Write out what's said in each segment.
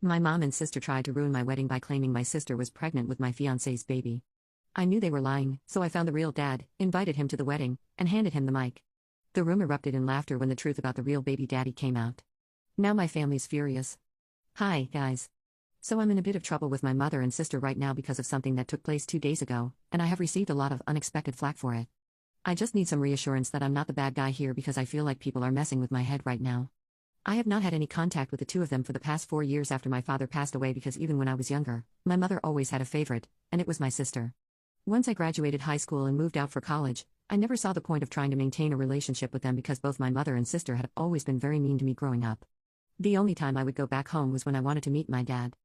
My mom and sister tried to ruin my wedding by claiming my sister was pregnant with my fiancé's baby. I knew they were lying, so I found the real dad, invited him to the wedding, and handed him the mic. The room erupted in laughter when the truth about the real baby daddy came out. Now my family's furious. Hi, guys. So I'm in a bit of trouble with my mother and sister right now because of something that took place 2 days ago, and I have received a lot of unexpected flack for it. I just need some reassurance that I'm not the bad guy here because I feel like people are messing with my head right now. I have not had any contact with the two of them for the past 4 years after my father passed away because even when I was younger, my mother always had a favorite, and it was my sister. Once I graduated high school and moved out for college, I never saw the point of trying to maintain a relationship with them because both my mother and sister had always been very mean to me growing up. The only time I would go back home was when I wanted to meet my dad.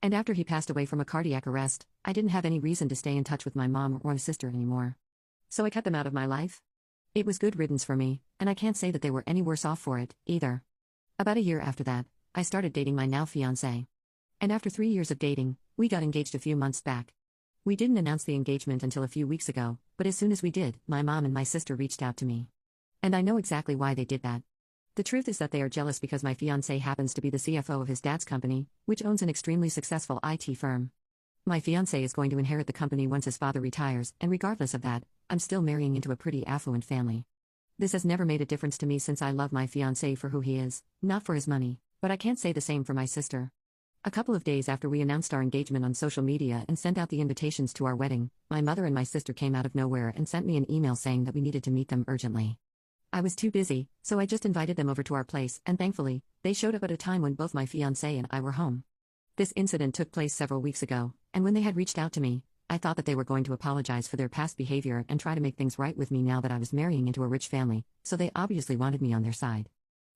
And after he passed away from a cardiac arrest, I didn't have any reason to stay in touch with my mom or my sister anymore. So I cut them out of my life. It was good riddance for me, and I can't say that they were any worse off for it, either. About a year after that, I started dating my now fiancé. And after 3 years of dating, we got engaged a few months back. We didn't announce the engagement until a few weeks ago, but as soon as we did, my mom and my sister reached out to me. And I know exactly why they did that. The truth is that they are jealous because my fiancé happens to be the CFO of his dad's company, which owns an extremely successful IT firm. My fiancé is going to inherit the company once his father retires, and regardless of that, I'm still marrying into a pretty affluent family. This has never made a difference to me since I love my fiancé for who he is, not for his money, but I can't say the same for my sister. A couple of days after we announced our engagement on social media and sent out the invitations to our wedding, my mother and my sister came out of nowhere and sent me an email saying that we needed to meet them urgently. I was too busy, so I just invited them over to our place, and thankfully, they showed up at a time when both my fiancé and I were home. This incident took place several weeks ago, and when they had reached out to me, I thought that they were going to apologize for their past behavior and try to make things right with me now that I was marrying into a rich family, so they obviously wanted me on their side.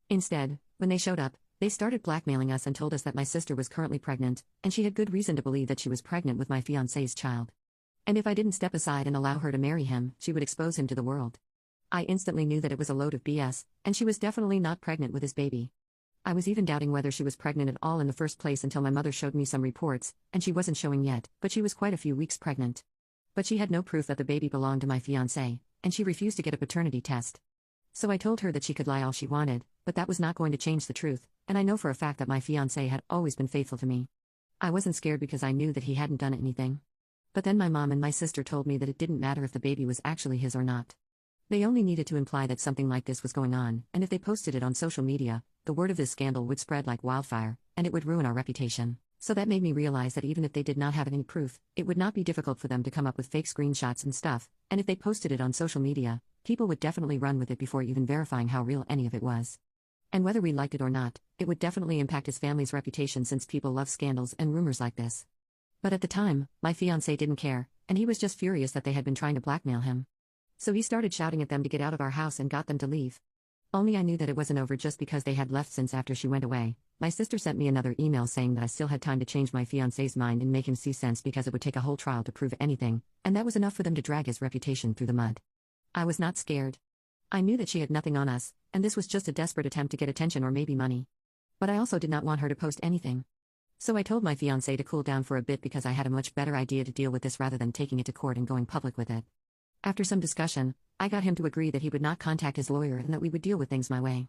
Instead, when they showed up, they started blackmailing us and told us that my sister was currently pregnant, and she had good reason to believe that she was pregnant with my fiancé's child. And if I didn't step aside and allow her to marry him, she would expose him to the world. I instantly knew that it was a load of BS, and she was definitely not pregnant with his baby. I was even doubting whether she was pregnant at all in the first place until my mother showed me some reports, and she wasn't showing yet, but she was quite a few weeks pregnant. But she had no proof that the baby belonged to my fiancé, and she refused to get a paternity test. So I told her that she could lie all she wanted, but that was not going to change the truth, and I know for a fact that my fiancé had always been faithful to me. I wasn't scared because I knew that he hadn't done anything. But then my mom and my sister told me that it didn't matter if the baby was actually his or not. They only needed to imply that something like this was going on, and if they posted it on social media, the word of this scandal would spread like wildfire, and it would ruin our reputation. So that made me realize that even if they did not have any proof, it would not be difficult for them to come up with fake screenshots and stuff, and if they posted it on social media, people would definitely run with it before even verifying how real any of it was. And whether we liked it or not, it would definitely impact his family's reputation since people love scandals and rumors like this. But at the time, my fiancé didn't care, and he was just furious that they had been trying to blackmail him. So he started shouting at them to get out of our house and got them to leave. Only I knew that it wasn't over just because they had left since after she went away. My sister sent me another email saying that I still had time to change my fiancé's mind and make him see sense because it would take a whole trial to prove anything, and that was enough for them to drag his reputation through the mud. I was not scared. I knew that she had nothing on us, and this was just a desperate attempt to get attention or maybe money. But I also did not want her to post anything. So I told my fiancé to cool down for a bit because I had a much better idea to deal with this rather than taking it to court and going public with it. After some discussion, I got him to agree that he would not contact his lawyer and that we would deal with things my way.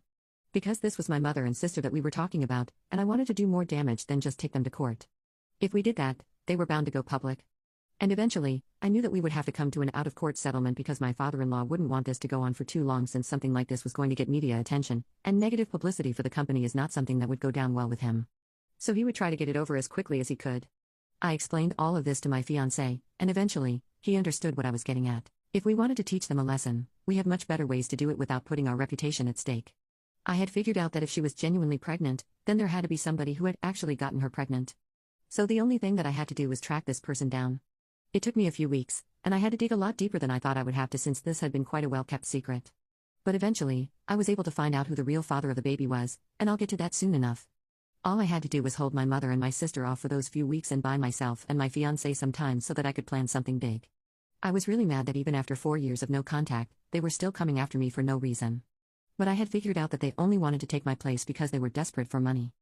Because this was my mother and sister that we were talking about, and I wanted to do more damage than just take them to court. If we did that, they were bound to go public. And eventually, I knew that we would have to come to an out-of-court settlement because my father-in-law wouldn't want this to go on for too long since something like this was going to get media attention, and negative publicity for the company is not something that would go down well with him. So he would try to get it over as quickly as he could. I explained all of this to my fiancé, and eventually, he understood what I was getting at. If we wanted to teach them a lesson, we have much better ways to do it without putting our reputation at stake. I had figured out that if she was genuinely pregnant, then there had to be somebody who had actually gotten her pregnant. So the only thing that I had to do was track this person down. It took me a few weeks, and I had to dig a lot deeper than I thought I would have to since this had been quite a well-kept secret. But eventually, I was able to find out who the real father of the baby was, and I'll get to that soon enough. All I had to do was hold my mother and my sister off for those few weeks and buy myself and my fiancé some time so that I could plan something big. I was really mad that even after 4 years of no contact, they were still coming after me for no reason. But I had figured out that they only wanted to take my place because they were desperate for money.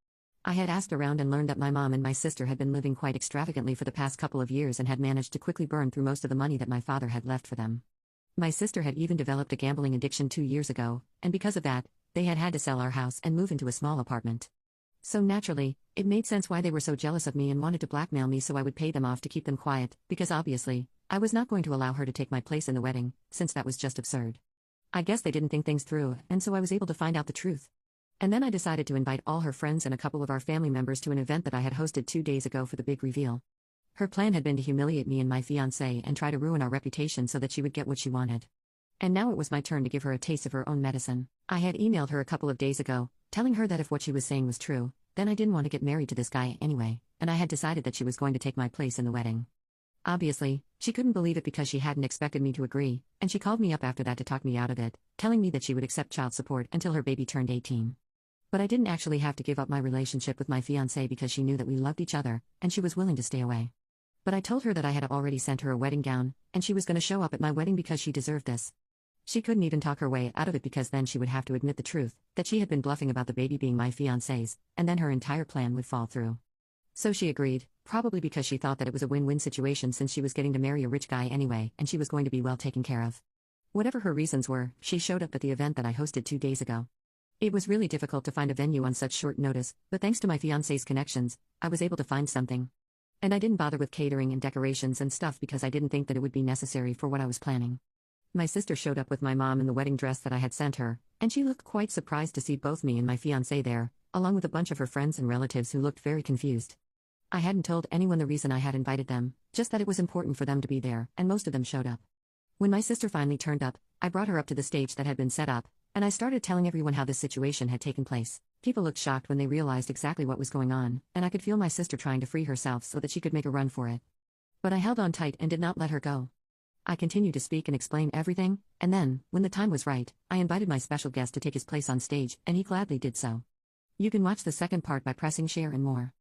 I had asked around and learned that my mom and my sister had been living quite extravagantly for the past couple of years and had managed to quickly burn through most of the money that my father had left for them. My sister had even developed a gambling addiction 2 years ago, and because of that, they had had to sell our house and move into a small apartment. So naturally, it made sense why they were so jealous of me and wanted to blackmail me so I would pay them off to keep them quiet, because obviously, I was not going to allow her to take my place in the wedding, since that was just absurd. I guess they didn't think things through, and so I was able to find out the truth. And then I decided to invite all her friends and a couple of our family members to an event that I had hosted 2 days ago for the big reveal. Her plan had been to humiliate me and my fiancé and try to ruin our reputation so that she would get what she wanted. And now it was my turn to give her a taste of her own medicine. I had emailed her a couple of days ago, telling her that if what she was saying was true, then I didn't want to get married to this guy anyway, and I had decided that she was going to take my place in the wedding. Obviously, she couldn't believe it because she hadn't expected me to agree, and she called me up after that to talk me out of it, telling me that she would accept child support until her baby turned 18. But I didn't actually have to give up my relationship with my fiancé because she knew that we loved each other, and she was willing to stay away. But I told her that I had already sent her a wedding gown, and she was going to show up at my wedding because she deserved this. She couldn't even talk her way out of it because then she would have to admit the truth, that she had been bluffing about the baby being my fiancé's, and then her entire plan would fall through. So she agreed, probably because she thought that it was a win-win situation since she was getting to marry a rich guy anyway, and she was going to be well taken care of. Whatever her reasons were, she showed up at the event that I hosted 2 days ago. It was really difficult to find a venue on such short notice, but thanks to my fiancé's connections, I was able to find something. And I didn't bother with catering and decorations and stuff because I didn't think that it would be necessary for what I was planning. My sister showed up with my mom in the wedding dress that I had sent her, and she looked quite surprised to see both me and my fiancé there, along with a bunch of her friends and relatives who looked very confused. I hadn't told anyone the reason I had invited them, just that it was important for them to be there, and most of them showed up. When my sister finally turned up, I brought her up to the stage that had been set up, and I started telling everyone how this situation had taken place. People looked shocked when they realized exactly what was going on, and I could feel my sister trying to free herself so that she could make a run for it. But I held on tight and did not let her go. I continued to speak and explain everything, and then, when the time was right, I invited my special guest to take his place on stage, and he gladly did so. You can watch the second part by pressing share and more.